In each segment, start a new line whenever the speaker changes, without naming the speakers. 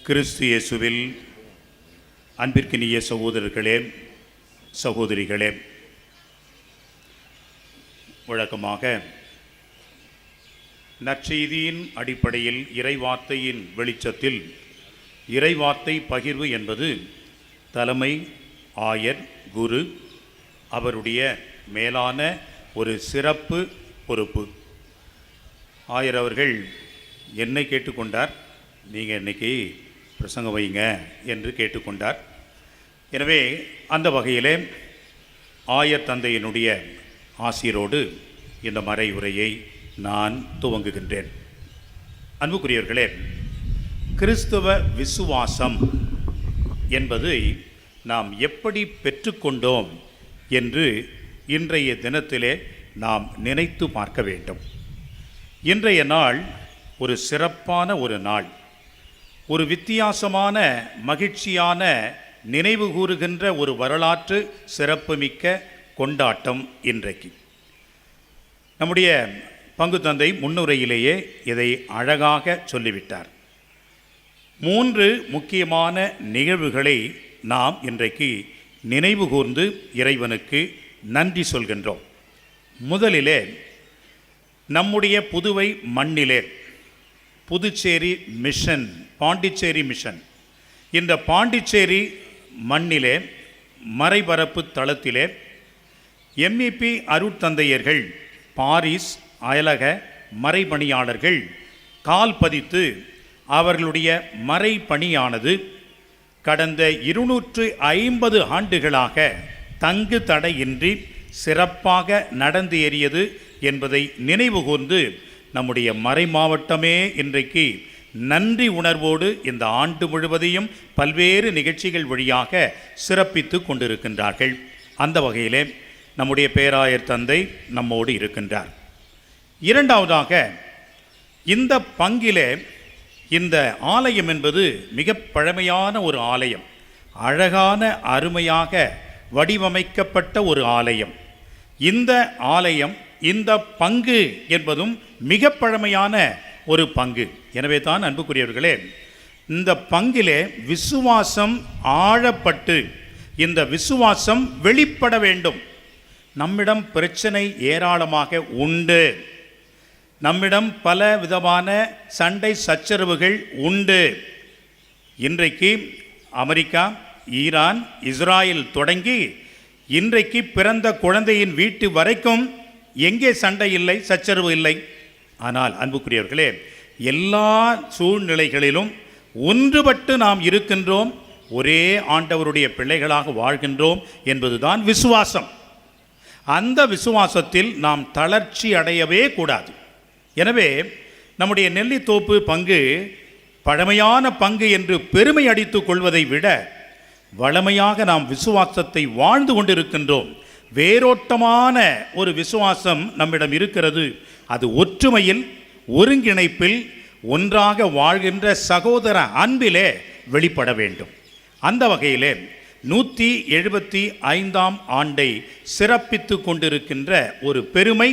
கிறிஸ்து இயேசுவில் அன்பிற்கினிய சகோதரர்களே, சகோதரிகளே, வழக்கமாக நற்செய்தியின் அடிப்படையில் இறைவார்த்தையின் வெளிச்சத்தில் இறைவார்த்தை பகிர்வு என்பது தலைமை ஆயர் குரு அவருடைய மேலான ஒரு சிறப்பு பொறுப்பு. ஆயர் அவர்கள் என்னை கேட்டுக்கொண்டார், நீங்கள் இன்னைக்கு பிரசங்கம் வைங்க என்று கேட்டுக்கொண்டார். எனவே அந்த வகையிலே ஆயர் தந்தையினுடைய ஆசிரோடு இந்த மறை உரையை நான் துவங்குகின்றேன். அன்புக்குரியவர்களே, கிறிஸ்தவ விசுவாசம் என்பதை நாம் எப்படி பெற்றுக்கொண்டோம் என்று இன்றைய தினத்திலே நாம் நினைத்து பார்க்க வேண்டும். இன்றைய நாள் ஒரு சிறப்பான ஒரு நாள், ஒரு வித்தியாசமான மகிழ்ச்சியான நினைவு கூறுகின்ற ஒரு வரலாற்று சிறப்புமிக்க கொண்டாட்டம் இன்றைக்கு. நம்முடைய பங்கு தந்தை முன்னுரையிலேயே இதை அழகாக சொல்லிவிட்டார். 3 முக்கியமான நிகழ்வுகளை நாம் இன்றைக்கு நினைவு கூர்ந்து இறைவனுக்கு நன்றி சொல்கின்றோம். முதலிலே நம்முடைய புதுவை மண்ணிலே புதுச்சேரி மிஷன், பாண்டிச்சேரி மிஷன், இந்த பாண்டிச்சேரி மண்ணிலே மறைபரப்பு தளத்திலே எம்இபி அருட்தந்தையர்கள், பாரிஸ் அயலக மறைபணியாளர்கள் கால் பதித்து அவர்களுடைய மறைபணியானது கடந்த 250 ஆண்டுகளாக தங்கு தடையின்றி சிறப்பாக நடந்து ஏறியது என்பதை நினைவு கூர்ந்து நம்முடைய மறை மாவட்டமே இன்றைக்கு நன்றி உணர்வோடு இந்த ஆண்டு முழுவதையும் பல்வேறு நிகழ்ச்சிகள் வழியாக சிறப்பித்து கொண்டிருக்கின்றார்கள். அந்த வகையிலே நம்முடைய பேராயர் தந்தை நம்மோடு இருக்கின்றார். இரண்டாவதாக, இந்த பங்கிலே இந்த ஆலயம் என்பது மிக பழமையான ஒரு ஆலயம், அழகான அருமையாக வடிவமைக்கப்பட்ட ஒரு ஆலயம். இந்த ஆலயம், இந்த பங்கு என்பதும் மிக பழமையான ஒரு பங்கு. எனவே தான் அன்புக்குரியவர்களே, இந்த பங்கிலே விசுவாசம் ஆழப்பட்டு இந்த விசுவாசம் வெளிப்பட வேண்டும். நம்மிடம் பிரச்சனை ஏராளமாக உண்டு, நம்மிடம் பல விதமான சண்டை சச்சரவுகள் உண்டு. இன்றைக்கு அமெரிக்கா, ஈரான், இஸ்ராயல் தொடங்கி இன்றைக்கு பிறந்த குழந்தையின் வீட்டு வரைக்கும் எங்கே சண்டை இல்லை, சச்சரவு இல்லை. ஆனால் அன்புக்குரியவர்களே, எல்லா சூழ்நிலைகளிலும் ஒன்றுபட்டு நாம் இருக்கின்றோம், ஒரே ஆண்டவருடைய பிள்ளைகளாக வாழ்கின்றோம் என்பதுதான் விசுவாசம். அந்த விசுவாசத்தில் நாம் தளர்ச்சி அடையவே கூடாது. எனவே நம்முடைய நெல்லித்தோப்பு பங்கு பழமையான பங்கு என்று பெருமை அடித்துக் கொள்வதை விட வளமையாக நாம் விசுவாசத்தை வாழ்ந்து கொண்டிருக்கின்றோம். வேரோட்டமான ஒரு விசுவாசம் நம்மிடம் இருக்கிறது. அது ஒற்றுமையில், ஒருங்கிணைப்பில், ஒன்றாக வாழ்கின்ற சகோதர அன்பிலே வெளிப்பட வேண்டும். அந்த வகையிலே 175ஆம் ஆண்டை சிறப்பித்து கொண்டிருக்கின்ற ஒரு பெருமை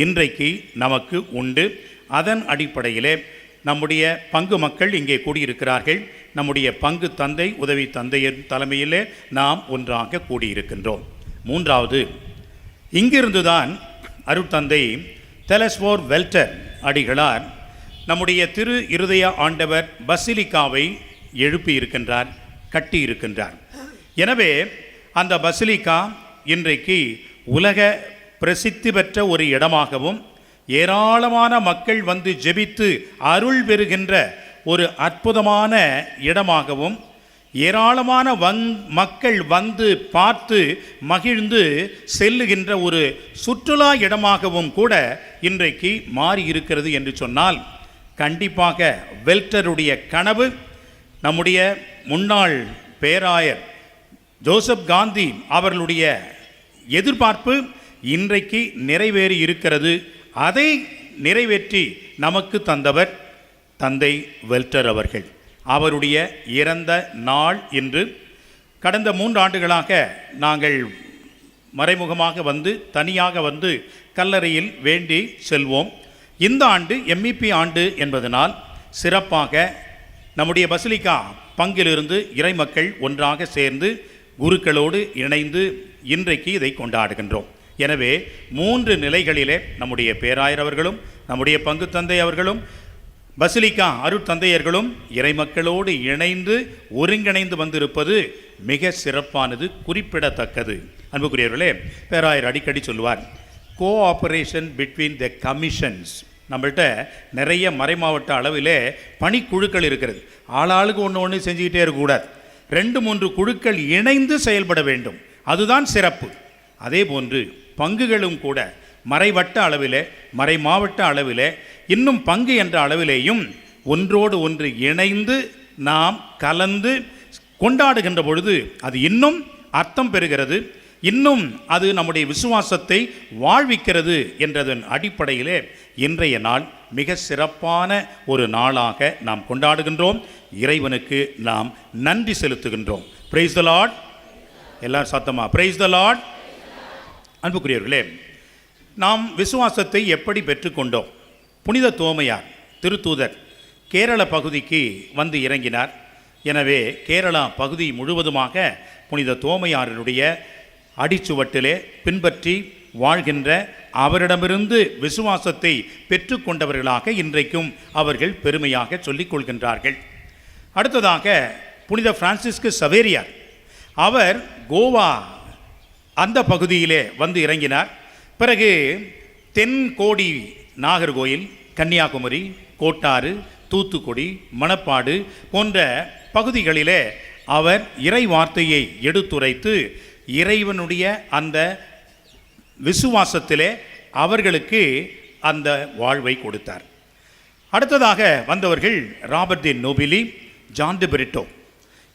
இன்றைக்கு நமக்கு உண்டு. அதன் அடிப்படையிலே நம்முடைய பங்கு மக்கள் இங்கே கூடியிருக்கிறார்கள். நம்முடைய பங்கு தந்தை, உதவி தந்தையின் தலைமையிலே நாம் ஒன்றாக கூடியிருக்கின்றோம். மூன்றாவது, இங்கிருந்துதான் அருட்தந்தை தெலஸ்வோர் வெல்டர் அடிகளார் நம்முடைய திரு இருதய ஆண்டவர் பசிலிக்காவை எழுப்பியிருக்கின்றார், கட்டியிருக்கின்றார். எனவே அந்த பசிலிக்கா இன்றைக்கு உலக பிரசித்தி பெற்ற ஒரு இடமாகவும், ஏராளமான மக்கள் வந்து ஜெபித்து அருள் பெறுகின்ற ஒரு அற்புதமான இடமாகவும், ஏராளமான மக்கள் வந்து பார்த்து மகிழ்ந்து செல்லுகின்ற ஒரு சுற்றுலா இடமாகவும் கூட இன்றைக்கு மாறி இருக்கிறது என்று சொன்னால், கண்டிப்பாக வெல்டருடைய கனவு, நம்முடைய முன்னாள் பேராயர் ஜோசப் காந்தி அவர்களுடைய எதிர்பார்ப்பு இன்றைக்கு நிறைவேறி இருக்கிறது. அதை நிறைவேற்றி நமக்கு தந்தவர் தந்தை வெல்டர் அவர்கள். அவருடைய இறந்த நாள் இன்று. கடந்த 3 ஆண்டுகளாக நாங்கள் மறைமுகமாக வந்து, தனியாக வந்து கல்லறையில் வேண்டி செல்வோம். இந்த ஆண்டு எம்இபி ஆண்டு என்பதனால் சிறப்பாக நம்முடைய பசிலிக்கா பங்கிலிருந்து இறைமக்கள் ஒன்றாக சேர்ந்து குருக்களோடு இணைந்து இன்றைக்கு இதை கொண்டாடுகின்றோம். எனவே 3 நிலைகளிலே நம்முடைய பேராயர் அவர்களும் நம்முடைய பங்கு தந்தை அவர்களும் பசிலிக்கா அருட்தந்தையர்களும் இறைமக்களோடு இணைந்து ஒருங்கிணைந்து வந்திருப்பது மிக சிறப்பானது, குறிப்பிடத்தக்கது. அன்புக்குரியவர்களே, பேராயர் அடிக்கடி சொல்லுவார், கோஆபரேஷன் பிட்வீன் த கமிஷன்ஸ். நம்மள்கிட்ட நிறைய மறைமாவட்ட அளவிலே பணிக்குழுக்கள் இருக்கிறது. ஆளாளுக்கு ஒன்று செஞ்சுக்கிட்டே இருக்கக்கூடாது. 2-3 குழுக்கள் இணைந்து செயல்பட வேண்டும். அதுதான் சிறப்பு. அதே போன்று பங்குகளும் கூட மறைவட்ட அளவிலே, மறை மாவட்ட அளவிலே, இன்னும் பங்கு என்ற அளவிலேயும் ஒன்றோடு ஒன்று இணைந்து நாம் கலந்து கொண்டாடுகின்ற பொழுது அது இன்னும் அர்த்தம் பெறுகிறது, இன்னும் அது நம்முடைய விசுவாசத்தை வாழ்விக்கிறது என்றதன் அடிப்படையிலே இன்றைய நாள் மிக சிறப்பான ஒரு நாளாக நாம் கொண்டாடுகின்றோம். இறைவனுக்கு நாம் நன்றி செலுத்துகின்றோம். Praise the Lord. எல்லாரும் சத்தமா பிரைஸ் தி லார்ட். அன்புக்குரியவர்களே, நாம் விசுவாசத்தை எப்படி பெற்றுக்கொண்டோம்? புனித தோமையார் திருத்தூதர் கேரள பகுதிக்கு வந்து இறங்கினார். எனவே கேரளா பகுதி முழுவதுமாக புனித தோமையாருடைய அடிச்சுவட்டிலே பின்பற்றி வாழ்கின்ற, அவரிடமிருந்து விசுவாசத்தை பெற்றுக்கொண்டவர்களாக இன்றைக்கும் அவர்கள் பெருமையாக சொல்லிக் கொள்கின்றார்கள். அடுத்ததாக புனித பிரான்சிஸ்கு சவேரியார், அவர் கோவா அந்த பகுதியிலே வந்து இறங்கினார். பிறகு தென்கோடி நாகர்கோயில், கன்னியாகுமரி, கோட்டாறு, தூத்துக்குடி, மணப்பாடு போன்ற பகுதிகளிலே அவர் இறை வார்த்தையை எடுத்துரைத்து இறைவனுடைய அந்த விசுவாசத்திலே அவர்களுக்கு அந்த வாழ்வை கொடுத்தார். அடுத்ததாக வந்தவர்கள் ராபர்ட் தி நோபிலி, ஜான் டி பிரிட்டோ.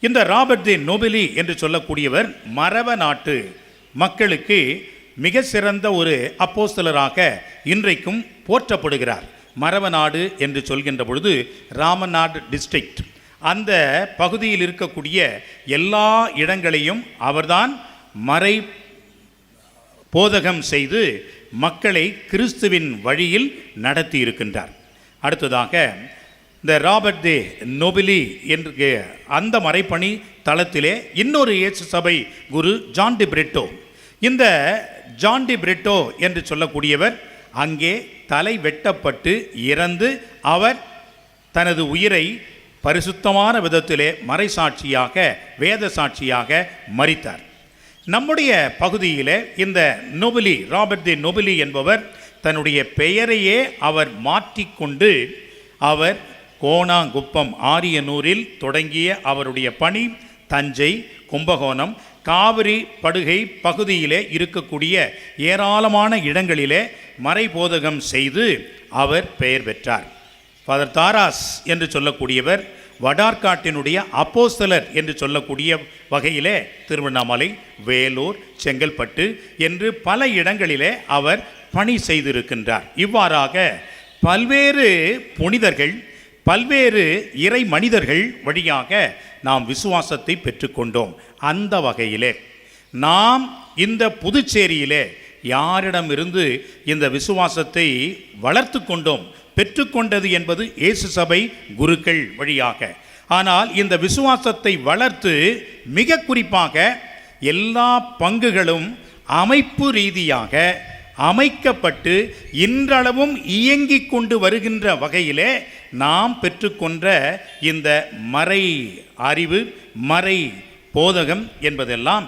இந்த ராபர்ட் தி நோபிலி என்று சொல்லக்கூடியவர் மரவ நாட்டு மக்களுக்கு மிக சிறந்த ஒரு அப்போஸ்தலராக இன்றைக்கும் போற்றப்படுகிறார். மரவநாடு என்று சொல்கின்ற பொழுது ராமநாடு டிஸ்ட்ரிக்ட், அந்த பகுதியில் இருக்கக்கூடிய எல்லா இடங்களையும் அவர்தான் மறை போதகம் செய்து மக்களை கிறிஸ்துவின் வழியில் நடத்தி இருக்கின்றார். அடுத்ததாக இந்த ராபர்ட் தி நோபிலி என்ற அந்த மறைப்பணி தளத்திலே இன்னொரு இயேசு சபை குரு ஜான் டி பிரிட்டோ. இந்த ஜான் டி பிரிட்டோ என்று சொல்லக்கூடியவர் அங்கே தலை வெட்டப்பட்டு இறந்து அவர் தனது உயிரை பரிசுத்தமான விதத்திலே மறைசாட்சியாக, வேத சாட்சியாக மரித்தார். நம்முடைய பகுதியிலே இந்த நோபிலி, ராபர்ட் தி நோபிலி என்பவர் தன்னுடைய பெயரையே அவர் மாற்றிக்கொண்டு அவர் கோணாங்குப்பம் ஆரியனூரில் தொடங்கிய அவருடைய பணி தஞ்சை, கும்பகோணம், காவிரி படுகை பகுதியிலே இருக்கக்கூடிய ஏராளமான இடங்களிலே மறைபோதகம் செய்து அவர் பெயர் பெற்றார். ஃபாதர் தாராஸ் என்று சொல்லக்கூடியவர் வடார்காட்டினுடைய அப்போஸ்தலர் என்று சொல்லக்கூடிய வகையிலே திருவண்ணாமலை, வேலூர், செங்கல்பட்டு என்று பல இடங்களிலே அவர் பணி செய்திருக்கின்றார். இவ்வாறாக பல்வேறு புனிதர்கள், பல்வேறு இறை மனிதர்கள் வழியாக நாம் விசுவாசத்தை பெற்றுக்கொண்டோம். அந்த வகையிலே நாம் இந்த புதுச்சேரியிலே யாரிடமிருந்து இந்த விசுவாசத்தை வளர்த்து கொண்டோம், பெற்றுக்கொண்டது என்பது இயேசு சபை குருக்கள் வழியாக. ஆனால் இந்த விசுவாசத்தை வளர்த்து மிக குறிப்பாக எல்லா பங்குகளும் அமைப்பு ரீதியாக அமைக்கப்பட்டு இன்றளவும் இயங்கிக் கொண்டு வருகின்ற வகையிலே நாம் பெற்றுக்கொண்ட இந்த மறை அறிவு, மறை போதகம் என்பதெல்லாம்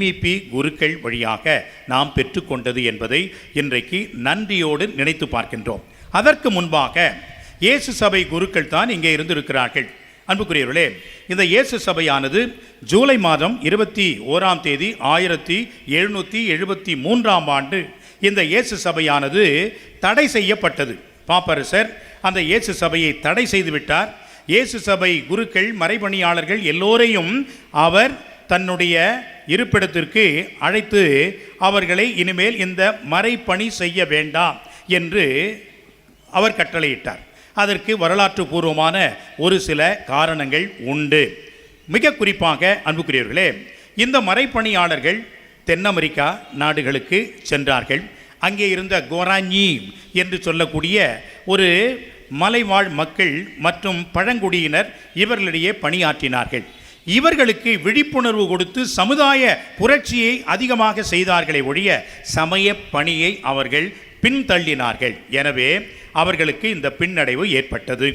MEP குருக்கள் வழியாக நாம் பெற்றுக்கொண்டது என்பதை இன்றைக்கு நன்றியோடு நினைத்து பார்க்கின்றோம். அதற்கு முன்பாக இயேசு சபை குருக்கள் தான் இங்கே இருந்திருக்கிறார்கள். அன்புக்குரியவர்களே, இந்த இயேசு சபையானது ஜூலை மாதம் 21ஆம் தேதி 1773ஆம் ஆண்டு இந்த இயேசு சபையானது தடை செய்யப்பட்டது. பாப்பரசர் அந்த இயேசு சபையை தடை செய்துவிட்டார். இயேசு சபை குருக்கள், மறைபணியாளர்கள் எல்லோரையும் அவர் தன்னுடைய இருப்பிடத்திற்கு அழைத்து அவர்களை இனிமேல் இந்த மறைப்பணி செய்ய வேண்டாம் என்று அவர் கட்டளையிட்டார். அதற்கு வரலாற்று பூர்வமான ஒரு சில காரணங்கள் உண்டு. மிக குறிப்பாக அன்புக்குரியவர்களே, இந்த மறைப்பணியாளர்கள் தென் அமெரிக்கா நாடுகளுக்கு சென்றார்கள். அங்கே இருந்த கோராஞ்சி என்று சொல்லக்கூடிய ஒரு மலைவாழ் மக்கள் மற்றும் பழங்குடியினர் இவர்களிடையே பணியாற்றினார்கள். இவர்களுக்கு விழிப்புணர்வு கொடுத்து சமுதாய புரட்சியை அதிகமாக செய்தார்களே ஒழிய சமய பணியை அவர்கள் பின்தள்ளினார்கள். எனவே அவர்களுக்கு இந்த பின்னடைவு ஏற்பட்டது.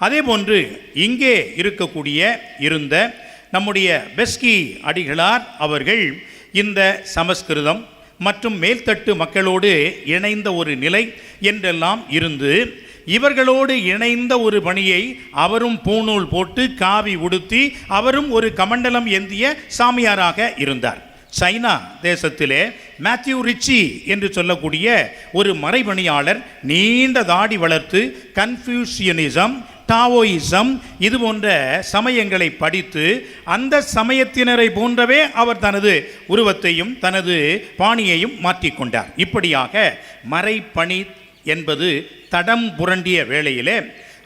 அதேபோன்று இங்கே இருந்த நம்முடைய பெஸ்கி அடிகளார் அவர்கள் இந்த சமஸ்கிருதம் மற்றும் மேல்தட்டு மக்களோடு இணைந்த ஒரு நிலை என்றெல்லாம் இருந்து இவர்களோடு இணைந்த ஒரு பணியை அவரும் பூணூல் போட்டு காவி உடுத்தி அவரும் ஒரு கமண்டலம் ஏந்திய சாமியாராக இருந்தார். சைனா தேசத்திலே மேத்யூ ரிச்சி என்று சொல்லக்கூடிய ஒரு மறைபணியாளர் நீண்ட தாடி வளர்த்து கன்ஃபியூஷியனிசம், டாவோயிசம் இது போன்ற சமயங்களை படித்து அந்த சமயத்தினரை போன்றவே அவர் தனது உருவத்தையும் தனது பாணியையும் மாற்றிக்கொண்டார். இப்படியாக மறைப்பணி என்பது தடம் புரண்டிய வேளையிலே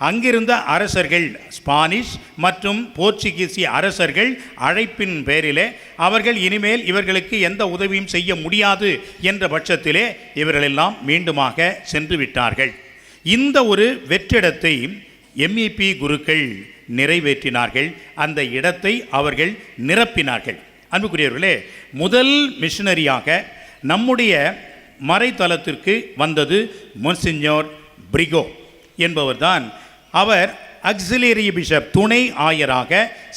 அங்கிருந்த அரசர்கள், ஸ்பானிஷ் மற்றும் போர்ச்சுகீசிய அரசர்கள் அழைப்பின் பேரிலே அவர்கள் இனிமேல் இவர்களுக்கு எந்த உதவியும் செய்ய முடியாது என்ற பட்சத்திலே இவர்களெல்லாம் மீண்டுமாக சென்று விட்டார்கள். இந்த ஒரு வெற்றிடத்தை எம்இபி குருக்கள் நிறைவேற்றினார்கள். அந்த இடத்தை அவர்கள் நிரப்பினார்கள். அன்புக்குரியவர்களே, முதல் மிஷனரியாக நம்முடைய மறைத்தலத்திற்கு வந்தது மொன்சிஞோர் பிரிகோ என்பவர்தான். அவர் ஆக்சிலரி பிஷப், துணை ஆயராக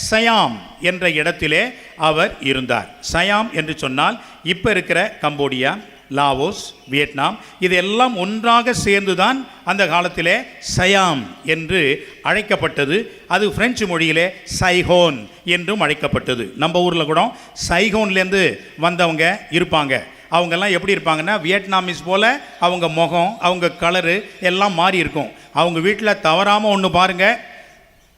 சயாம் என்ற இடத்திலே அவர் இருந்தார். சயாம் என்று சொன்னால் இப்போ இருக்கிற கம்போடியா, லாவோஸ், வியட்நாம் இதெல்லாம் ஒன்றாக சேர்ந்துதான் அந்த காலத்திலே சயாம் என்று அழைக்கப்பட்டது. அது பிரெஞ்சு மொழியிலே சைகோன் என்றும் அழைக்கப்பட்டது. நம்ம ஊரில் கூட சைகோன்லேருந்து வந்தவங்க இருப்பாங்க. அவங்கெல்லாம் எப்படி இருப்பாங்கன்னா வியட்நாமிஸ் போல் அவங்க முகம், அவங்க கலரு எல்லாம் மாறி இருக்கும். அவங்க வீட்டில் தவறாமல் ஒன்று பாருங்கள்,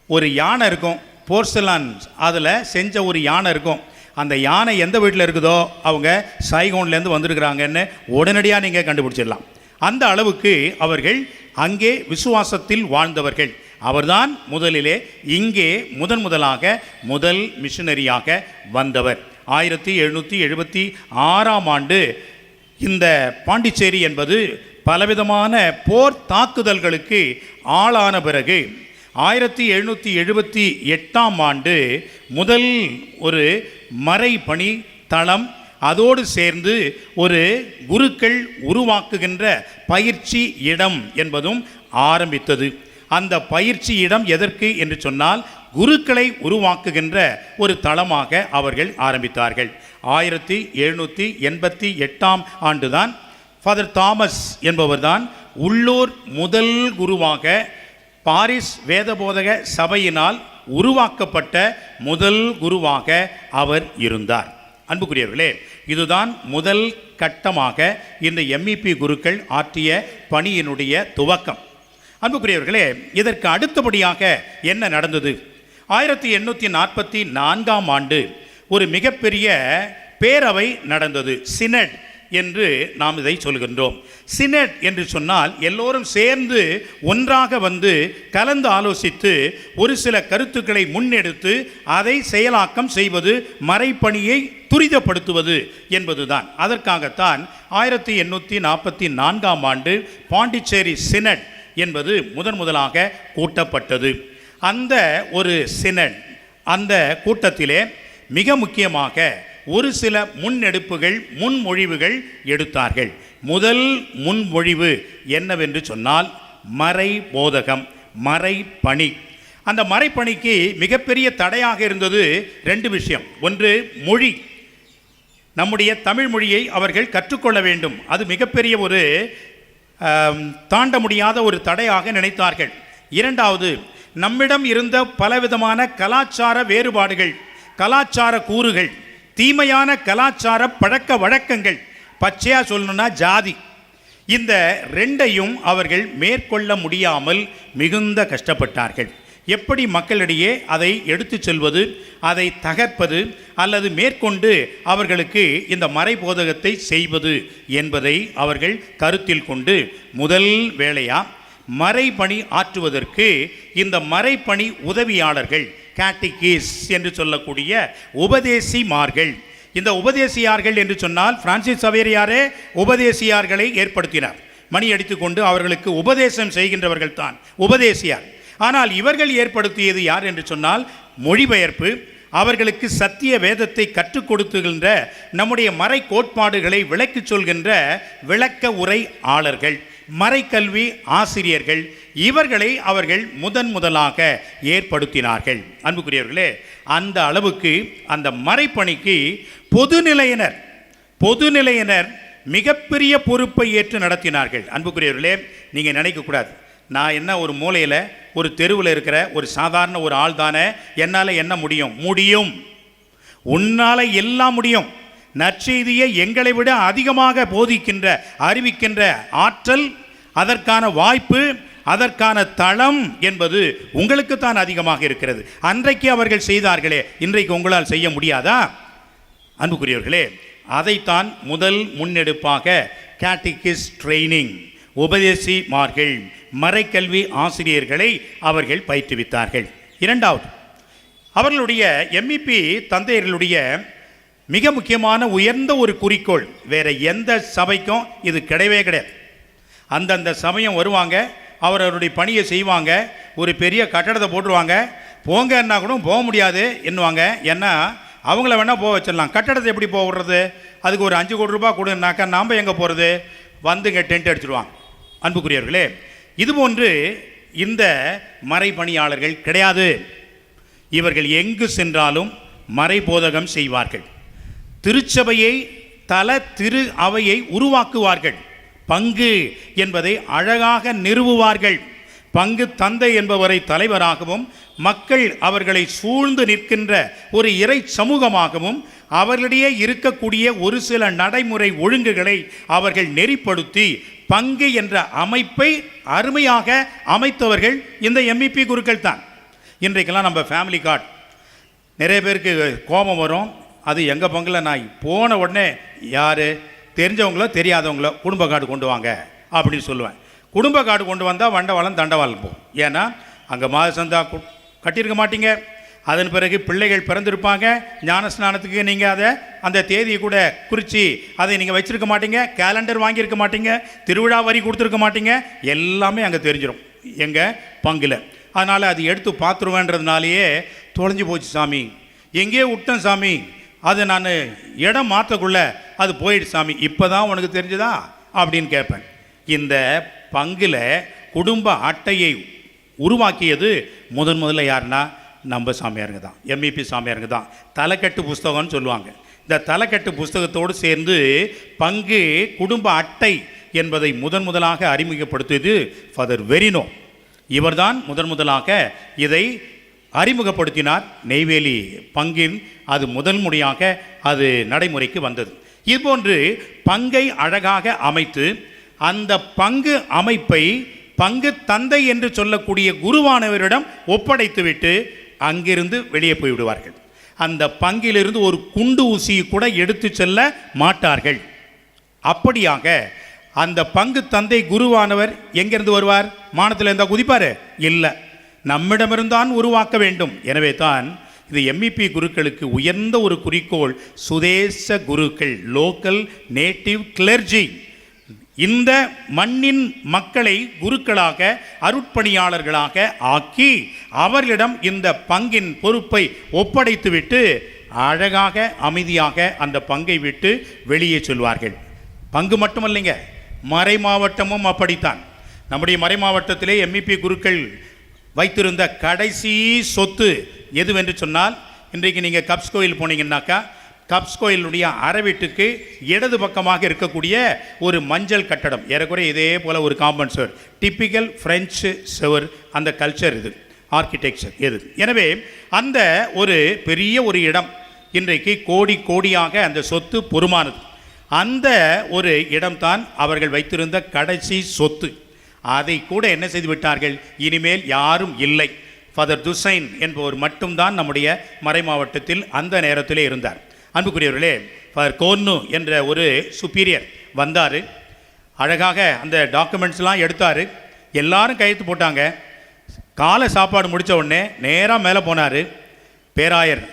ஒரு யானை இருக்கும், போர்சலான் அதில் செஞ்ச ஒரு யானை இருக்கும். அந்த யானை எந்த வீட்டில் இருக்குதோ அவங்க சைகோன்லேருந்து வந்திருக்கிறாங்கன்னு உடனடியாக நீங்கள் கண்டுபிடிச்சிடலாம். அந்த அளவுக்கு அவர்கள் அங்கே விசுவாசத்தில் வாழ்ந்தவர்கள். அவர்தான் முதலிலே இங்கே முதலாக முதல் மிஷனரியாக வந்தவர். 1776 இந்த பாண்டிச்சேரி என்பது பலவிதமான போர் தாக்குதல்களுக்கு ஆளான பிறகு 1778 முதல் ஒரு மறைபணி தளம், அதோடு சேர்ந்து ஒரு குருக்கள் உருவாக்குகின்ற பயிற்சி இடம் என்பதும் ஆரம்பித்தது. அந்த பயிற்சி இடம் எதற்கு என்று சொன்னால் குருக்களை உருவாக்குகின்ற ஒரு தளமாக அவர்கள் ஆரம்பித்தார்கள். 1788 தான் ஃபாதர் தாமஸ் என்பவர்தான் உள்ளூர் முதல் குருவாக பாரிஸ் வேதபோதக சபையினால் உருவாக்கப்பட்ட முதல் குருவாக அவர் இருந்தார். அன்புக்குரியவர்களே, இதுதான் முதல் கட்டமாக இந்த எம்இபி குருக்கள் ஆற்றிய பணியினுடைய துவக்கம். அன்புக்குரியவர்களே, இதற்கு அடுத்தபடியாக என்ன நடந்தது? 1844 ஒரு மிகப்பெரிய பேரவை நடந்தது. சினட் என்று நாம் இதை சொல்கின்றோம். சினட் என்று சொன்னால் எல்லோரும் சேர்ந்து ஒன்றாக வந்து கலந்து ஆலோசித்து ஒரு சில கருத்துக்களை முன்னெடுத்து அதை செயலாக்கம் செய்வது, மறைப்பணியை துரிதப்படுத்துவது என்பதுதான். அதற்காகத்தான் 1844 பாண்டிச்சேரி சினட் என்பது முதலாக கூட்டப்பட்டது. அந்த ஒரு சினட், அந்த கூட்டத்திலே மிக முக்கியமாக ஒரு சில முன்னெடுப்புகள், முன்மொழிவுகள் எடுத்தார்கள். முதல் முன்மொழிவு என்னவென்று சொன்னால் மறை போதகம், மறைப்பணி. அந்த மறைப்பணிக்கு மிகப்பெரிய தடையாக இருந்தது 2 விஷயம். ஒன்று மொழி, நம்முடைய தமிழ் மொழியை அவர்கள் கற்றுக்கொள்ள வேண்டும். அது மிகப்பெரிய ஒரு தாண்ட முடியாத ஒரு தடையாக நினைத்தார்கள். இரண்டாவது, நம்மிடம் இருந்த பலவிதமான கலாச்சார வேறுபாடுகள், கலாச்சார கூறுகள், தீமையான கலாச்சார பழக்க வழக்கங்கள், பச்சையாக சொல்லணும்னா ஜாதி, இந்த 2ஐயும் அவர்கள் மேற்கொள்ள முடியாமல் மிகுந்த கஷ்டப்பட்டார்கள். எப்படி மக்களிடையே அதை எடுத்து செல்வது, அதை தகர்ப்பது அல்லது மேற்கொண்டு அவர்களுக்கு இந்த மறைபோதகத்தை செய்வது என்பதை அவர்கள் கருத்தில் கொண்டு முதல் வேளையாக மறைபணி ஆற்றுவதற்கு இந்த மறைப்பணி உதவியாளர்கள், கேட்டிகீஸ் என்று சொல்லக்கூடிய உபதேசிமார்கள். இந்த உபதேசியார்கள் என்று சொன்னால் பிரான்சிஸ் சவேரியாரே உபதேசியார்களை ஏற்படுத்தினார். மணி அடித்து கொண்டு அவர்களுக்கு உபதேசம் செய்கின்றவர்கள் தான் உபதேசியார். ஆனால் இவர்கள் ஏற்படுத்தியது யார் என்று சொன்னால் மொழிபெயர்ப்பு. அவர்களுக்கு சத்திய வேதத்தை கற்றுக் கொடுத்துகின்ற, நம்முடைய மறை கோட்பாடுகளை விளக்கிச் சொல்கின்ற விளக்க உரை ஆளர்கள், மறைக்கல்வி ஆசிரியர்கள், இவர்களை அவர்கள் முதலாக ஏற்படுத்தினார்கள். அன்புக்குரியவர்களே, அந்த அளவுக்கு அந்த மறைப்பணிக்கு பொதுநிலையினர் மிகப்பெரிய பொறுப்பை ஏற்று நடத்தினார்கள். அன்புக்குரியவர்களே, நீங்கள் நினைக்கக்கூடாது, நான் என்ன ஒரு மூலையில் ஒரு தெருவில் இருக்கிற ஒரு சாதாரண ஒரு ஆள் தானே, என்னால் என்ன முடியும்? உன்னால் எல்லாம் முடியும். நற்செய்தியை எங்களை விட அதிகமாக போதிக்கின்ற, அறிவிக்கின்ற ஆற்றல், அதற்கான வாய்ப்பு, அதற்கான தளம் என்பது உங்களுக்குத்தான் அதிகமாக இருக்கிறது. அன்றைக்கு அவர்கள் செய்தார்களே, இன்றைக்கு உங்களால் செய்ய முடியாதா? அன்புக்குரியவர்களே, அதைத்தான் முதல் முன்னெடுப்பாக கேட்டிகிஸ்ட் ட்ரைனிங், உபதேசிமார்கள், மறைக்கல்வி ஆசிரியர்களை அவர்கள் பயிற்றுவித்தார்கள். இரண்டாவது, அவர்களுடைய எம்இபி தந்தையர்களுடைய மிக முக்கியமான உயர்ந்த ஒரு குறிக்கோள், வேற எந்த சபைக்கும் இது கிடையாது. அந்தந்த சமயம் வருவாங்க, அவருடைய பணியை செய்வாங்க, ஒரு பெரிய கட்டடத்தை போட்டுருவாங்க, போங்கன்னா கூட போக முடியாது என்னுவாங்க. ஏன்னா அவங்கள வேணால் போக வச்சிடலாம், கட்டடத்தை எப்படி போடுறது, அதுக்கு ஒரு 5 கோடி ரூபாய் கொடுனாக்கா நாம் எங்கே போகிறது, வந்துங்க டென்ட் அடிச்சிடுவாங்க. அன்புக்குரியவர்களே, இதுபோன்று இந்த மறைபணியாளர்கள் கிடையாது. இவர்கள் எங்கு சென்றாலும் மறைபோதகம் செய்வார்கள். திருச்சபையை, திரு அவையை உருவாக்குவார்கள். பங்கு என்பதை அழகாக நிறுவுவார்கள். பங்கு தந்தை என்பவரை தலைவராகவும், மக்கள் அவர்களை சூழ்ந்து நிற்கின்ற ஒரு இறை சமூகமாகவும், அவர்களிடையே இருக்கக்கூடிய ஒரு சில நடைமுறை ஒழுங்குகளை அவர்கள் நெறிப்படுத்தி பங்கு என்ற அமைப்பை அருமையாக அமைத்தவர்கள் இந்த எம்இபி குருக்கள் தான். இன்றைக்கெல்லாம் நம்ம ஃபேமிலி கார்டு நிறைய பேருக்கு கோபம் வரும். அது எங்கள் பங்கில் நான் போன உடனே யார் தெரிஞ்சவங்களோ தெரியாதவங்களோ குடும்ப கார்டு கொண்டு வாங்க அப்படின்னு சொல்லுவேன். குடும்ப கார்டு கொண்டு வந்தால் வண்டவாளம் தண்டவாளம் போகும். ஏன்னா அங்கே மாத சந்தா கட்டியிருக்க மாட்டீங்க. அதன் பிறகு பிள்ளைகள் பிறந்திருப்பாங்க, ஞானஸ்நானத்துக்கு நீங்கள் அந்த தேதியை கூட குறித்து அதை நீங்கள் வச்சுருக்க மாட்டீங்க, கேலண்டர் வாங்கியிருக்க மாட்டீங்க, திருவிழா வரி கொடுத்துருக்க மாட்டீங்க, எல்லாமே அங்கே தெரிஞ்சிடும் எங்கள் பங்கில். அதனால் அது எடுத்து பார்த்துருவேன்றதுனாலேயே தொலைஞ்சு போச்சு சாமி, எங்கேயோ விட்டேன் சாமி, அது நான் இடம் மாற்றக்குள்ள அது போயிடுச்சு சாமி, இப்போ தான் உனக்கு தெரிஞ்சுதா அப்படின்னு கேட்பேன். இந்த பங்கில் குடும்ப அட்டையை உருவாக்கியது முதல்ல யாருன்னா நம்ம சாமியாருங்க தான், எம்இபி சாமியாருங்க தான். தலைக்கட்டு புஸ்தகம்னு சொல்லுவாங்க. இந்த தலைக்கட்டு புஸ்தகத்தோடு சேர்ந்து பங்கு குடும்ப அட்டை என்பதை முதலாக அறிமுகப்படுத்தியது ஃபாதர் வெரினோ. இவர்தான் முதலாக இதை அறிமுகப்படுத்தினார். நெய்வேலி பங்கின் அது முறையாக அது நடைமுறைக்கு வந்தது. இதுபோன்று பங்கை அழகாக அமைத்து அந்த பங்கு அமைப்பை பங்கு தந்தை என்று சொல்லக்கூடிய குருவானவரிடம் ஒப்படைத்துவிட்டு அங்கிருந்து வெளியே போய்விடுவார்கள். அந்த பங்கிலிருந்து ஒரு குண்டு ஊசி கூட எடுத்து செல்ல மாட்டார்கள். அப்படியாக அந்த பங்கு தந்தை குருவானவர் எங்கிருந்து வருவார்? மானத்தில் இருந்தால் குதிப்பார்? இல்லை, நம்மிடமிருந்தான் உருவாக்க வேண்டும். எனவே தான் இது எம்இபி குருக்களுக்கு உயர்ந்த ஒரு குறிக்கோள், சுதேச குருக்கள், லோக்கல் நேட்டிவ் கிளர்ஜி. இந்த மண்ணின் மக்களை குருக்களாக, அருட்பணியாளர்களாக ஆக்கி அவர்களிடம் இந்த பங்கின் பொறுப்பை ஒப்படைத்துவிட்டு அழகாக அமைதியாக அந்த பங்கை விட்டு வெளியே சொல்வார்கள். பங்கு மட்டுமல்லைங்க, மறை மாவட்டமும் அப்படித்தான். நம்முடைய மறை மாவட்டத்திலே எம்இபி குருக்கள் வைத்திருந்த கடைசி சொத்து எதுவென்று சொன்னால், இன்றைக்கு நீங்கள் கப்ஸ் கோயில் போனீங்கன்னாக்கா, கப்ஸ் கோயிலுடைய அறவீட்டுக்கு இடது பக்கமாக இருக்கக்கூடிய ஒரு மஞ்சள் கட்டடம், ஏறக்குறைய இதே போல் ஒரு காம்பவுண்ட் சுவர், டிப்பிக்கல் ஃப்ரெஞ்சு சுவர், அந்த கல்ச்சர் இது, ஆர்கிடெக்சர் எது. எனவே அந்த ஒரு பெரிய ஒரு இடம் இன்றைக்கு கோடியாக அந்த சொத்து பொறுமானது. அந்த ஒரு இடம்தான் அவர்கள் வைத்திருந்த கடைசி சொத்து. அதை கூட என்ன செய்து விட்டார்கள், இனிமேல் யாரும் இல்லை. ஃபாதர் துசைன் என்பவர் மட்டும்தான் நம்முடைய மறை மாவட்டத்தில் அந்த நேரத்திலே இருந்தார். அன்புக்குரியவர்களே, ஃபாதர் கோன்னு என்ற ஒரு சுப்பீரியர் வந்தார். அழகாக அந்த டாக்குமெண்ட்ஸ்லாம் எடுத்தார். எல்லாரும் கையெழுத்து போட்டாங்க. காலை சாப்பாடு முடித்த உடனே நேராக மேலே போனார். பேராயர்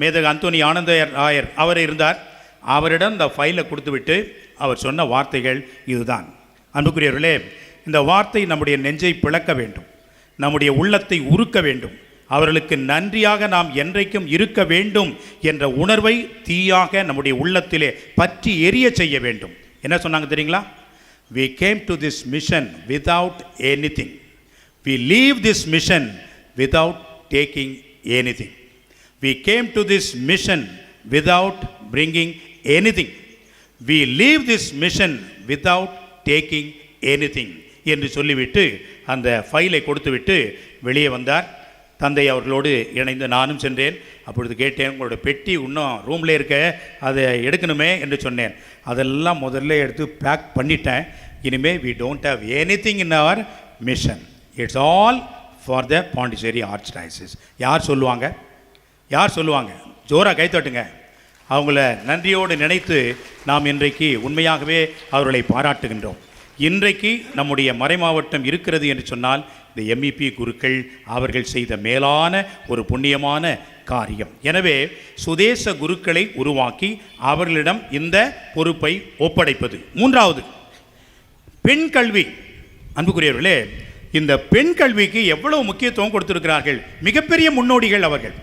மேதக அந்தோனி ஆனந்தயர் ஆயர் அவர் இருந்தார். அவரிடம் இந்த ஃபைலை கொடுத்து விட்டு அவர் சொன்ன வார்த்தைகள் இதுதான்: அன்புக்குரியவர்களே, இந்த வார்த்தை நம்முடைய நெஞ்சை பிளக்க வேண்டும், நம்முடைய உள்ளத்தை உருக்க வேண்டும். அவர்களுக்கு நன்றியாக நாம் என்றைக்கும் இருக்க வேண்டும் என்ற உணர்வை தீயாக நம்முடைய உள்ளத்திலே பற்றி எரிய செய்ய வேண்டும். என்ன சொன்னாங்க தெரியுங்களா? We came to this mission without anything. We leave this mission without taking anything. We came to this mission without bringing anything. We leave this mission without taking anything என்று சொல்லிவிட்டு அந்த ஃபைலை கொடுத்துவிட்டு வெளியே வந்தார். தந்தை அவர்களோடு இணைந்து நானும் சென்றேன். அப்பொழுது கேட்டேன், உங்களோட பெட்டி இன்னும் ரூமில் இருக்க, அதை எடுக்கணுமே என்று சொன்னேன். அதெல்லாம் முதல்ல எடுத்து பேக் பண்ணிட்டேன். இனிமேல் we don't have anything in our mission. It's all for the Pondicherry Archdiocese. யார் சொல்லுவாங்க? யார் சொல்லுவாங்க? ஜோரா கை தட்டுங்க. அவங்கள நன்றியோடு நினைத்து நாம் இன்றைக்கு உண்மையாகவே அவர்களை பாராட்டுகின்றோம். இன்றைக்கு நம்முடைய மறைமாவட்டம் இருக்கிறது என்று சொன்னால் இந்த MEP குருக்கள் அவர்கள் செய்த மேலான ஒரு புண்ணியமான காரியம். எனவே சுதேச குருக்களை உருவாக்கி அவர்களிடம் இந்த பொறுப்பை ஒப்படைப்பது. மூன்றாவது, பெண் கல்வி. அன்புக்குரியவர்களே, இந்த பெண் கல்விக்கு எவ்வளவு முக்கியத்துவம் கொடுத்திருக்கிறார்கள். மிகப்பெரிய முன்னோடிகள் அவர்கள்.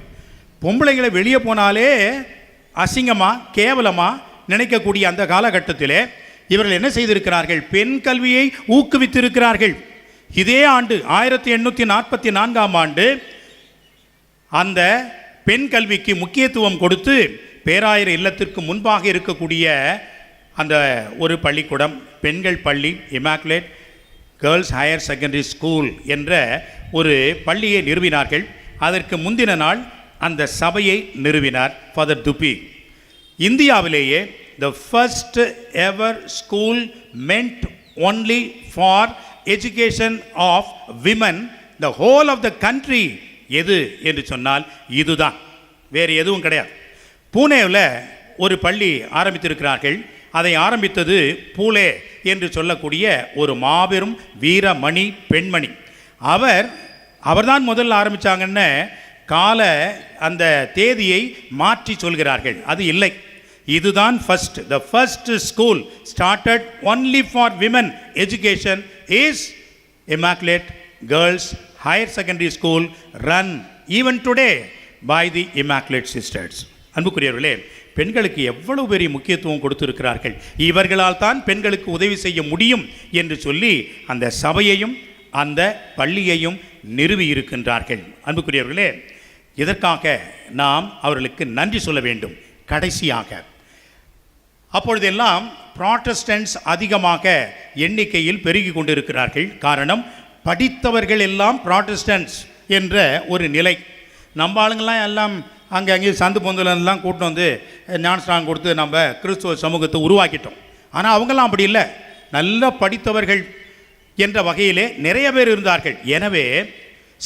பொம்பளைகளை வெளியே போனாலே அசிங்கமாக கேவலமாக நினைக்கக்கூடிய அந்த காலகட்டத்திலே இவர்கள் என்ன செய்திருக்கிறார்கள்? பெண் கல்வியை ஊக்குவித்திருக்கிறார்கள். இதே ஆண்டு 1844ஆம் ஆண்டு அந்த பெண் கல்விக்கு முக்கியத்துவம் கொடுத்து பேராயர் இல்லத்திற்கு முன்பாக இருக்கக்கூடிய அந்த ஒரு பள்ளிக்கூடம், பெண்கள் பள்ளி, immaculate girls higher secondary school என்ற ஒரு பள்ளியை நிறுவினார்கள். அதற்கு முந்தின நாள் அந்த சபையை நிறுவினார் ஃபாதர் துபி. இந்தியாவிலேயே the first ever school meant only for education of women, the whole of the country, எது என்று சொன்னால் இதுதான், வேறு எதுவும் கிடையாது. பூனேவில் ஒரு பள்ளி ஆரம்பித்திருக்கிறார்கள். அதை ஆரம்பித்தது பூலே என்று சொல்லக்கூடிய ஒரு மாபெரும் வீரமணி பெண்மணி. அவர்தான் முதல்ல ஆரம்பித்தாங்கன்னு கால அந்த தேதியை மாற்றி சொல்கிறார்கள். அது இல்லை, இதுதான் first. The first school started only for women education is Immaculate Girls Higher Secondary School, run even today by the Immaculate Sisters. அன்புக்குரியவர்களே, பெண்களுக்கு எவ்வளவு பெரிய முக்கியத்துவம் கொடுத்திருக்கிறார்கள். இவர்களால் தான் பெண்களுக்கு உதவி செய்ய முடியும் என்று சொல்லி அந்த சபையையும் அந்த பள்ளியையும் நிறுவி இருக்கின்றார்கள். அன்புக்குரியவர்களே, இதற்காக நாம் அவர்களுக்கு நன்றி சொல்ல வேண்டும். கடைசியாக, அப்பொழுதெல்லாம் ப்ராட்டஸ்டன்ட்ஸ் அதிகமாக எண்ணிக்கையில் பெருகி கொண்டிருக்கிறார்கள். காரணம், படித்தவர்கள் எல்லாம் ப்ராட்டஸ்டன்ட்ஸ் என்ற ஒரு நிலை. நம்ம ஆளுங்கள்லாம் எல்லாம் அங்கே சந்து பொந்துலாம் கூட்டு வந்து ஞானஸ்நானம் கொடுத்து நம்ம கிறிஸ்துவ சமூகத்தை உருவாக்கிட்டோம். ஆனால் அவங்கெல்லாம் அப்படி இல்லை, நல்ல படித்தவர்கள் என்ற வகையிலே நிறைய பேர் இருந்தார்கள். எனவே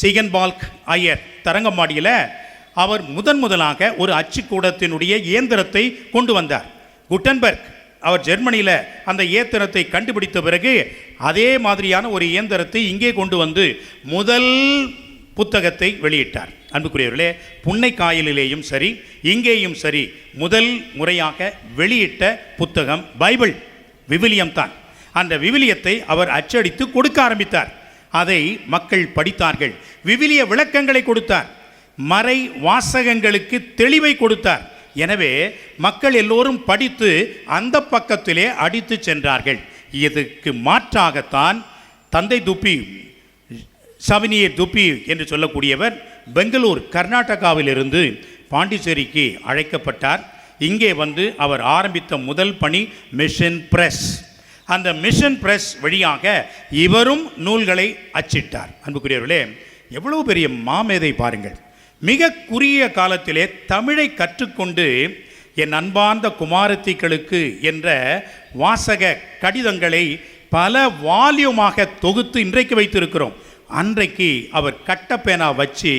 சீகன்பால்க் ஐயர் தரங்கம்பாடியில் அவர் முதலாக ஒரு அச்சுக்கூடத்தினுடைய இயந்திரத்தை கொண்டு வந்தார். குட்டன்பர்க் அவர் ஜெர்மனியில் அந்த இயந்திரத்தை கண்டுபிடித்த பிறகு அதே மாதிரியான ஒரு இயந்திரத்தை இங்கே கொண்டு வந்து முதல் புத்தகத்தை வெளியிட்டார். அன்புக்குரியவர்களே, புன்னைக்காயலிலேயும் சரி இங்கேயும் சரி முதல் முறையாக வெளியிட்ட புத்தகம் பைபிள், விவிலியம் தான். அந்த விவிலியத்தை அவர் அச்சடித்து கொடுக்க ஆரம்பித்தார். அதை மக்கள் படித்தார்கள். விவிலிய விளக்கங்களை கொடுத்தார். மறை வாசகங்களுக்கு தெளிவை கொடுத்தார். எனவே மக்கள் எல்லோரும் படித்து அந்த பக்கத்திலே அடித்து சென்றார்கள். இதுக்கு மாற்றாகத்தான் தந்தை துப்பி, சவினியர் துப்பி என்று சொல்லக்கூடியவர் பெங்களூர் கர்நாடகாவிலிருந்து பாண்டிச்சேரிக்கு அழைக்கப்பட்டார். இங்கே வந்து அவர் ஆரம்பித்த முதல் பணி மிஷன் பிரஸ். அந்த மிஷன் பிரஸ் வழியாக இவரும் நூல்களை அச்சிட்டார். அன்புக்குரியவர்களே, எவ்வளவு பெரிய மாமேதை பாருங்கள். மிக குறுகிய காலத்திலே தமிழை கற்றுக்கொண்டு என் அன்பார்ந்த குமாரத்திகளுக்கு என்ற வாசக கடிதங்களை பல வால்யூமாக தொகுத்து இன்றைக்கு வைத்திருக்கிறோம். அன்றைக்கு அவர் கட்டப்பேனா வச்சு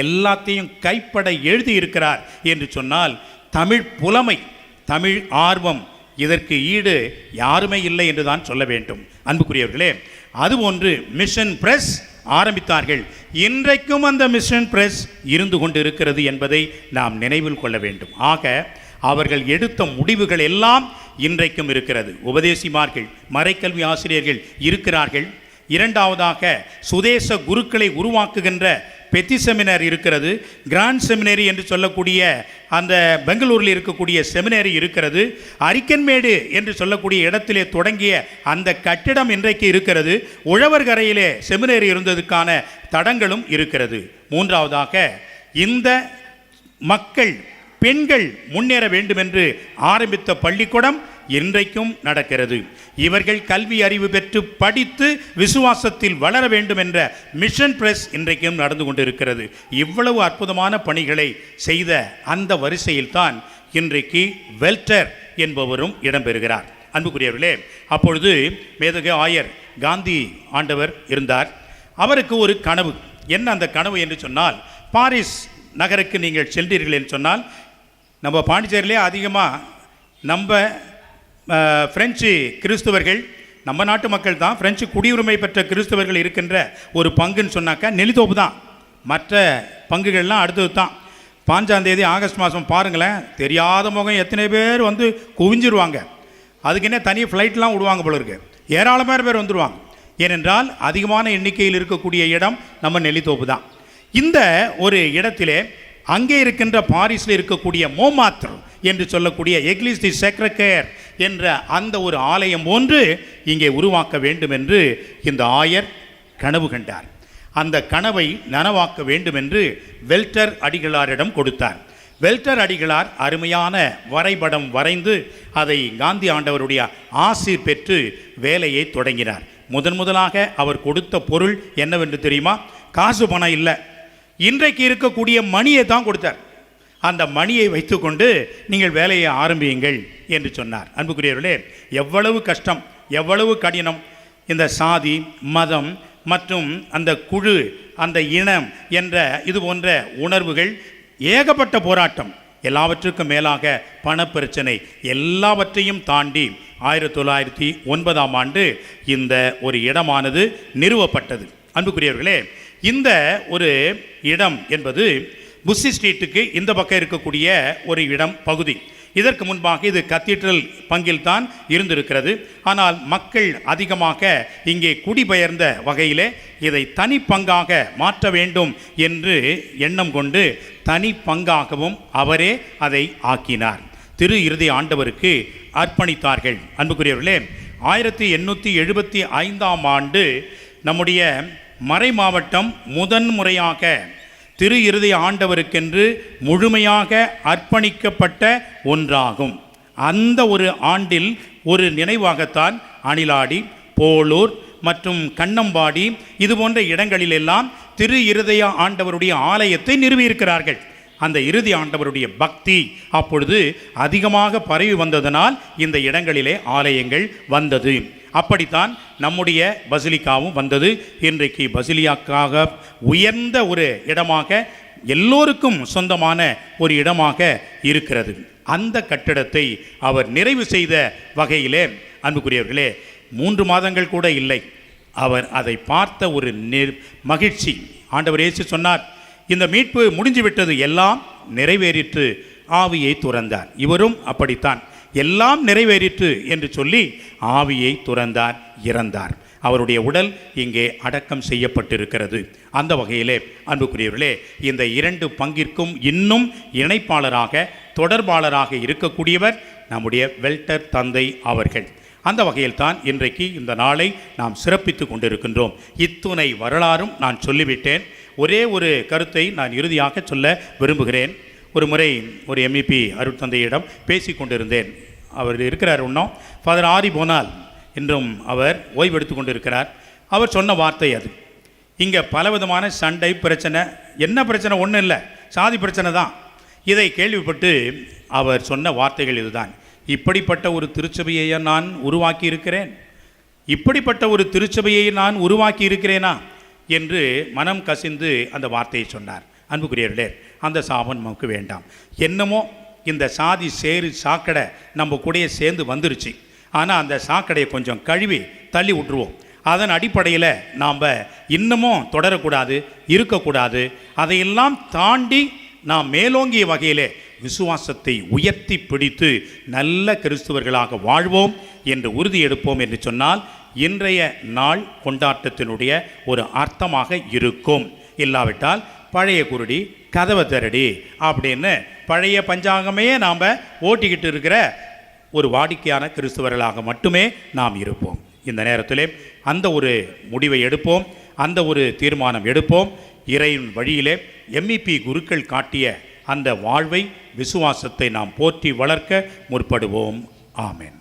எல்லாத்தையும் கைப்பட எழுதியிருக்கிறார் என்று சொன்னால் தமிழ் புலமை, தமிழ் ஆர்வம், இதற்கு ஈடு யாருமே இல்லை என்று தான் சொல்ல வேண்டும். அன்புக்குரியவர்களே, அதுபோன்று மிஷன் பிரஸ் ஆரம்பித்தார்கள். இன்றைக்கும் அந்த மிஷன் பிரஸ் இருந்து கொண்டு இருக்கிறது என்பதை நாம் நினைவில் கொள்ள வேண்டும். ஆக அவர்கள் எடுத்த முடிவுகள் எல்லாம் இன்றைக்கும் இருக்கிறது. உபதேசிமார்கள், மறைக்கல்வி ஆசிரியர்கள் இருக்கிறார்கள். இரண்டாவதாக சுதேச குருக்களை உருவாக்குகின்ற பெத்தி செமினாரி இருக்கிறது. கிராண்ட் செமினரி என்று சொல்லக்கூடிய அந்த பெங்களூரில் இருக்கக்கூடிய செமினரி இருக்கிறது. அரிக்கன்மேடு என்று சொல்லக்கூடிய இடத்திலே தொடங்கிய அந்த கட்டிடம் இன்றைக்கு இருக்கிறது. உழவர்கரையிலே செமினரி இருந்ததுக்கான தடங்களும் இருக்கிறது. மூன்றாவதாக இந்த மக்கள் பெண்கள் முன்னேற வேண்டும் என்று ஆரம்பித்த பள்ளிக்கூடம் இன்றைக்கும் நடக்கிறது. இவர்கள் கல்வி அறிவு பெற்று படித்து விசுவாசத்தில் வளர வேண்டும் என்ற மிஷன் பிரஸ் இன்றைக்கும் நடந்து கொண்டிருக்கிறது. இவ்வளவு அற்புதமான பணிகளை செய்த அந்த வரிசையில் தான் இன்றைக்கு வெல்டர் என்பவரும் இடம்பெறுகிறார். அன்புக்குரியவர்களே, அப்பொழுது மேதகு ஆயர் காந்தி ஆண்டவர் இருந்தார். அவருக்கு ஒரு கனவு. என்ன அந்த கனவு என்று சொன்னால், பாரிஸ் நகருக்கு நீங்கள் சென்றீர்கள் என்று சொன்னால், நம்ம பாண்டிச்சேரியிலே அதிகமாக நம்ம பிரெஞ்சு கிறிஸ்தவர்கள், நம்ம நாட்டு மக்கள் தான், பிரெஞ்சு குடியுரிமை பெற்ற கிறிஸ்தவர்கள் இருக்கின்ற ஒரு பங்குன்னு சொன்னாக்கா நெல்லித்தோப்பு தான். மற்ற பங்குகள்லாம் அடுத்தது தான். 5ஆம் தேதி ஆகஸ்ட் மாதம் பாருங்களேன், தெரியாத முகம் எத்தனை பேர் வந்து குவிஞ்சிருவாங்க. அதுக்குன்னே தனி ஃப்ளைட்லாம் விடுவாங்க போல இருக்கு. ஏராளமான பேர் வந்துடுவாங்க. ஏனென்றால் அதிகமான எண்ணிக்கையில் இருக்கக்கூடிய இடம் நம்ம நெல்லித்தோப்பு தான். இந்த ஒரு இடத்திலே அங்கே இருக்கின்ற பாரிஸில் இருக்கக்கூடிய மோமாத்ர் என்று சொல்லக்கூடிய எக்லிஸ் தி சேக்ரட் என்ற அந்த ஒரு ஆலயம் ஒன்று இங்கே உருவாக்க வேண்டும் என்று இந்த ஆயர் கனவு கண்டார். அந்த கனவை நனவாக்க வேண்டும் என்று வெல்டர் அடிகளாரிடம் கொடுத்தார். வெல்டர் அடிகளார் அருமையான வரைபடம் வரைந்து அதை காந்தி ஆண்டவருடைய ஆசீர் பெற்று வேலையை தொடங்கினார். முதலாக அவர் கொடுத்த பொருள் என்னவென்று தெரியுமா? காசு பணம் இல்லை, இன்றைக்கு இருக்கக்கூடிய மணியை தான் கொடுத்தார். அந்த மணியை வைத்துக்கொண்டு நீங்கள் வேலையை ஆரம்பியுங்கள் என்று சொன்னார். அன்புக்குரியவர்களே, எவ்வளவு கஷ்டம், எவ்வளவு கடினம்! இந்த சாதி, மதம் மற்றும் அந்த குழு, அந்த இனம் என்ற இது போன்ற உணர்வுகள், ஏகப்பட்ட போராட்டம், எல்லாவற்றுக்கும் மேலாக பணப்பிரச்சனை, எல்லாவற்றையும் தாண்டி 1909ஆம் ஆண்டு இந்த ஒரு இடமானது நிறுவப்பட்டது. அன்புக்குரியவர்களே, இந்த ஒரு இடம் என்பது புஷி ஸ்ட்ரீட்டுக்கு இந்த பக்கம் இருக்கக்கூடிய ஒரு இடம் பகுதி. இதற்கு முன்பாக இது கத்தீட்ரல் பங்கில் தான் இருந்திருக்கிறது. ஆனால் மக்கள் அதிகமாக இங்கே குடிபெயர்ந்த வகையிலே இதை தனி பங்காக மாற்ற வேண்டும் என்று எண்ணம் கொண்டு தனி பங்காகவும் அவரே அதை ஆக்கினார். திரு இருதய ஆண்டவருக்கு அர்ப்பணித்தார்கள். அன்புக்குரியவர்களே, 1875ஆம் ஆண்டு நம்முடைய மறை மாவட்டம் முதன்முறையாக திரு இருதய ஆண்டவருக்கென்று முழுமையாக அர்ப்பணிக்கப்பட்ட ஒன்றாகும். அந்த ஒரு ஆண்டில் ஒரு நினைவாகத்தான் அணிலாடி, போலூர் மற்றும் கண்ணம்பாடி இது போன்ற இடங்களிலெல்லாம் திரு இருதய ஆண்டவருடைய ஆலயத்தை நிறுவியிருக்கிறார்கள். அந்த இறுதி ஆண்டவருடைய பக்தி அப்பொழுது அதிகமாக பரவி வந்ததனால் இந்த இடங்களிலே ஆலயங்கள் வந்தது. அப்படித்தான் நம்முடைய பசிலிக்காவும் வந்தது. இன்றைக்கு பசிலிக்காக உயர்ந்த ஒரு இடமாக, எல்லோருக்கும் சொந்தமான ஒரு இடமாக இருக்கிறது. அந்த கட்டிடத்தை அவர் நிறைவு செய்த வகையிலே அன்புக்குரியவர்களே, 3 மாதங்கள் கூட இல்லை, அவர் அதை பார்த்த ஒரு மகிழ்ச்சி. ஆண்டவர் இயேசு சொன்னார், இந்த மீட்பு முடிஞ்சு விட்டது, எல்லாம் நிறைவேறிற்று, ஆவியை துறந்தார். இவரும் அப்படித்தான், எல்லாம் நிறைவேறிற்று என்று சொல்லி ஆவியை துறந்தார், இறந்தார். அவருடைய உடல் இங்கே அடக்கம் செய்யப்பட்டிருக்கிறது. அந்த வகையிலே அன்புக்குரியவர்களே, இந்த 2 பங்கிற்கும் இன்னும் இணைப்பாளராக, தொடர்பாளராக இருக்கக்கூடியவர் நம்முடைய வெல்டர் தந்தை அவர்கள். அந்த வகையில் தான் இன்றைக்கு இந்த நாளை நாம் சிறப்பித்து கொண்டிருக்கின்றோம். இத்துணை வரலாறும் நான் சொல்லிவிட்டேன். ஒரே ஒரு கருத்தை நான் இறுதியாக சொல்ல விரும்புகிறேன். ஒரு முறை ஒரு எம்இபி அருட்தந்தையிடம் பேசி கொண்டிருந்தேன். அவர் இருக்கிறார் இன்னும், ஃபாதர் ஆரி போனால், இன்றும் அவர் ஓய்வெடுத்து கொண்டிருக்கிறார். அவர் சொன்ன வார்த்தை அது. இங்கே பலவிதமான சண்டை பிரச்சனை, என்ன பிரச்சனை ஒன்றும் இல்லை, சாதி பிரச்சனை தான். இதை கேள்விப்பட்டு அவர் சொன்ன வார்த்தைகள் இதுதான்: இப்படிப்பட்ட ஒரு திருச்சபையை நான் உருவாக்கி இருக்கிறேன், இப்படிப்பட்ட ஒரு திருச்சபையை நான் உருவாக்கி இருக்கிறேனா என்று மனம் கசிந்து அந்த வார்த்தையை சொன்னார். அன்புக்குரியவர்களே, அந்த சாபம் நமக்கு வேண்டாம். என்னமோ இந்த சாதி சேரு சாக்கடை நம்ம கூடயே சேர்ந்து வந்துருச்சு. ஆனால் அந்த சாக்கடையை கொஞ்சம் கழுவி தள்ளி விட்டுருவோம். அதன் அடிப்படையில் நாம் இன்னமும் தொடரக்கூடாது, இருக்கக்கூடாது. அதையெல்லாம் தாண்டி நாம் மேலோங்கிய வகையிலே விசுவாசத்தை உயர்த்தி பிடித்து நல்ல கிறிஸ்துவர்களாக வாழ்வோம் என்று உறுதி எடுப்போம் என்று சொன்னால் இன்றைய நாள் கொண்டாட்டத்தினுடைய ஒரு அர்த்தமாக இருக்கும். இல்லாவிட்டால் பழைய குருடி கதவை திரடி அப்படின்னு பழைய பஞ்சாங்கமே நாம் ஓட்டிக்கிட்டு இருக்கிற ஒரு வாடிக்கையான கிறிஸ்துவர்களாக மட்டுமே நாம் இருப்போம். இந்த நேரத்திலே அந்த ஒரு முடிவை எடுப்போம், அந்த ஒரு தீர்மானம் எடுப்போம். இறையின் வழியிலே MEP குருக்கள் காட்டிய அந்த வாழ்வை, விசுவாசத்தை நாம் போற்றி வளர்க்க முற்படுவோம். ஆமென்.